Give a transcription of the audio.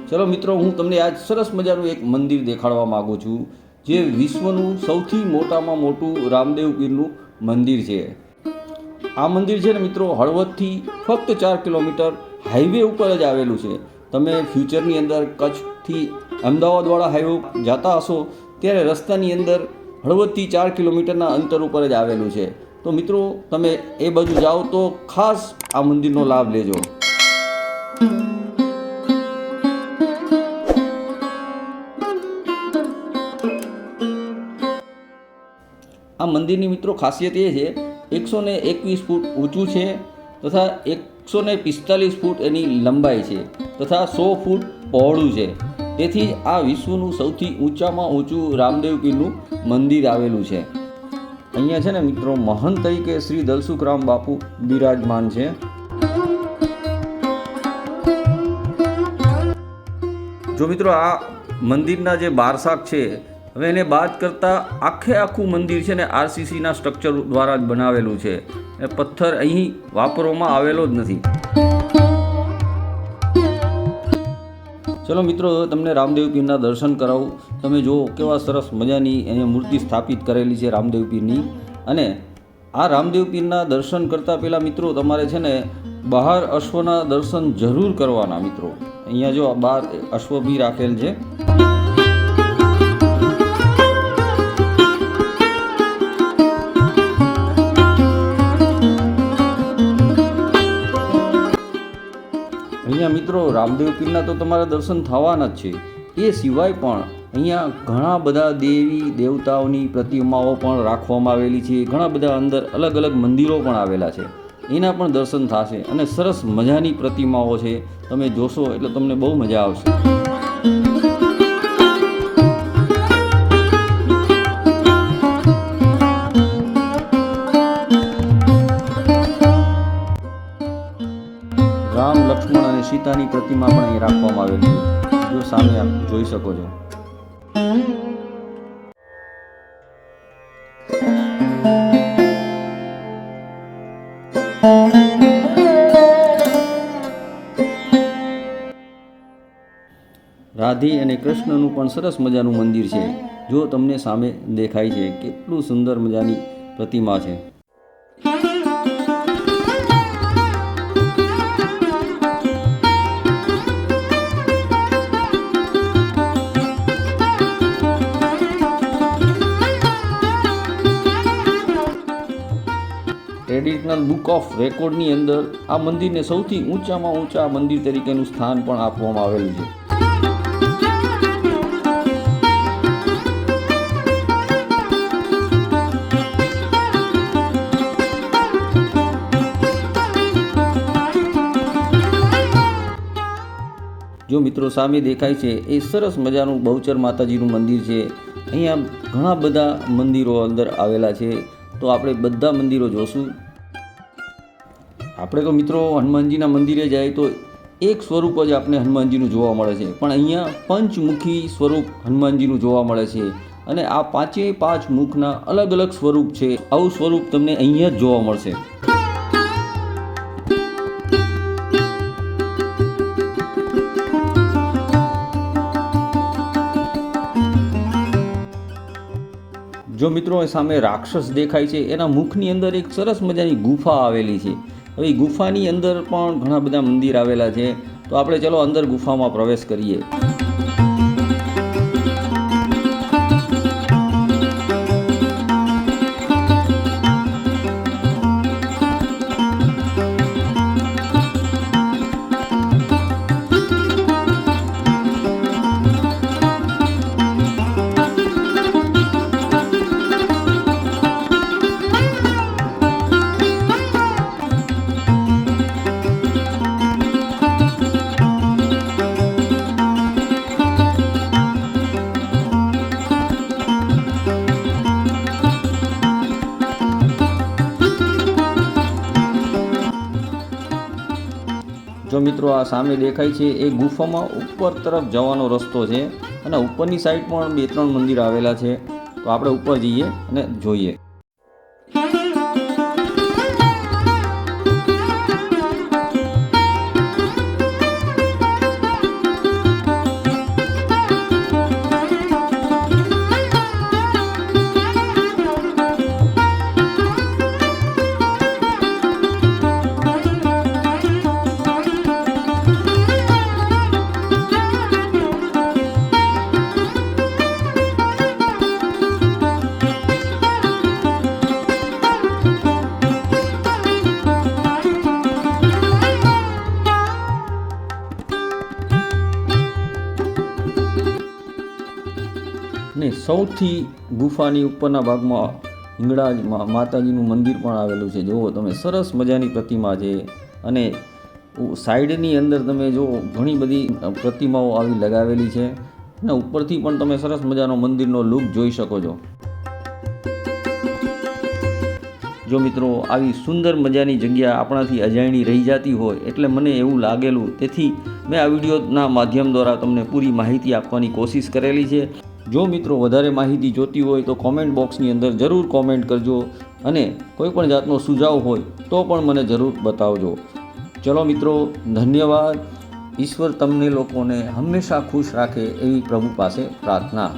ચલો મિત્રો, હું તમને આજ સરસ મજાનું એક મંદિર દેખાડવા માગું છું, જે વિશ્વનું સૌથી મોટામાં મોટું રામદેવ પીરનું મંદિર છે। આ મંદિર છે ને મિત્રો, હળવદથી ફક્ત 4 કિલોમીટર હાઈવે ઉપર જ આવેલું છે। તમે ફ્યુચરની અંદર કચ્છથી અમદાવાદવાળા હાઈવે જતા હશો ત્યારે રસ્તાની અંદર હળવદથી 4 કિલોમીટરના અંતર ઉપર જ આવેલું છે। તો મિત્રો, તમે એ બાજુ જાઓ તો ખાસ આ મંદિરનો લાભ લેજો। આ મંદિરની મિત્રો ખાસિયત એ છે, 121 ફૂટ ઊંચું છે તથા 145 ફૂટ એની લંબાઈ છે તથા 100 ફૂટ પહોળું છે। તેથી આ વિશ્વનું સૌથી ઊંચામાં ઊંચું રામદેવ પીરનું મંદિર આવેલું છે। અહીંયા છે ને મિત્રો, મહંત તરીકે શ્રી દલસુખરામ બાપુ બિરાજમાન છે। જો મિત્રો, આ મંદિરના જે બારશાખ છે, હવે એને બાદ કરતાં આખું મંદિર છે ને આરસીસીના સ્ટ્રક્ચર દ્વારા જ બનાવેલું છે। એ પથ્થર અહીં વાપરવામાં આવેલો જ નથી। ચલો મિત્રો, તમને રામદેવ પીરના દર્શન કરાવું। તમે જુઓ કેવા સરસ મજાની અહીંયા મૂર્તિ સ્થાપિત કરેલી છે રામદેવ પીરની। અને આ રામદેવ પીરના દર્શન કરતાં પહેલાં મિત્રો, તમારે છે ને બહાર અશ્વના દર્શન જરૂર કરવાના મિત્રો। અહીંયા જો બહાર અશ્વ બી રાખેલ છે। અહીંયા મિત્રો, રામદેવ પીરના તો તમારા દર્શન થવાના જ છે। એ સિવાય પણ અહીંયા ઘણા બધા દેવી દેવતાઓની પ્રતિમાઓ પણ રાખવામાં આવેલી છે। ઘણા બધા અંદર અલગ અલગ મંદિરો પણ આવેલા છે, એના પણ દર્શન થશે। અને સરસ મજાની પ્રતિમાઓ છે, તમે જોશો એટલે તમને બહુ મજા આવશે। રામ, લક્ષ્મણ અને સીતાની પ્રતિમા પણ અહીં રાખવામાં આવેલી છે, જો સામે આપ જોઈ શકો છો। રાધી અને કૃષ્ણનું પણ સરસ મજાનું મંદિર છે, જો તમને સામે દેખાય છે। કેટલું સુંદર મજાની પ્રતિમા છે। ટ્રેડિશનલ બુક ઓફ રેકોર્ડની અંદર આ મંદિરને સૌથી ઊંચામાં ઊંચા મંદિર તરીકેનું સ્થાન પણ આપવામાં આવેલું છે। જો મિત્રો, સામે દેખાય છે એ સરસ મજાનું બહુચર માતાજીનું મંદિર છે। અહીંયા ઘણા બધા મંદિરો અંદર આવેલા છે, તો આપણે બધા મંદિરો જોશું। આપણે તો મિત્રો હનુમાનજીના મંદિરે જાય તો એક સ્વરૂપ જ આપણે હનુમાનજીનું જોવા મળે છે, પણ અહીંયા પંચમુખી સ્વરૂપ હનુમાનજીનું જોવા મળે છે। અને આ 5 મુખના અલગ અલગ સ્વરૂપ છે। આવું સ્વરૂપ તમને અહીંયા જ જોવા મળશે। જો મિત્રો, સામે રાક્ષસ દેખાય છે, એના મુખની અંદર એક સરસ મજાની ગુફા આવેલી છે। હવે એ ગુફાની અંદર પણ ઘણા બધા મંદિર આવેલા છે, તો આપણે ચલો અંદર ગુફામાં પ્રવેશ કરીએ। જો મિત્રો, આ સામે દેખાય છે એ ગુફામાં ઉપર તરફ જવાનો રસ્તો છે, અને ઉપરની સાઈડ પણ 2-3 મંદિર આવેલા છે। તો આપણે ઉપર જઈએ અને જોઈએ। અને સૌથી ગુફાની ઉપરના ભાગમાં હિંગળાજ માતાજીનું મંદિર પણ આવેલું છે. જુઓ તમે, સરસ મજાની પ્રતિમા છે. અને સાઈડની અંદર તમે જુઓ ઘણી બધી પ્રતિમાઓ આવી લગાવેલી છે અને ઉપરથી પણ તમે સરસ મજાનો મંદિરનો લુક જોઈ શકો છો. જો મિત્રો આવી સુંદર મજાની જગ્યા આપણાથી અજાણી રહી જતી હોય એટલે મને એવું લાગેલું, તેથી મેં આ વિડીયોના માધ્યમ દ્વારા તમને પૂરી માહિતી આપવાની કોશિશ કરેલી છે. જો મિત્રો વધારે માહિતી જોતી હોય તો કોમેન્ટ બોક્સની અંદર જરૂર કોમેન્ટ કરજો અને કોઈ પણ જાતનો સુઝાવ હોય તો પણ મને જરૂર બતાવજો. ચલો મિત્રો, ધન્યવાદ. ઈશ્વર તમને લોકોને હંમેશા ખુશ રાખે એવી પ્રભુ પાસે પ્રાર્થના.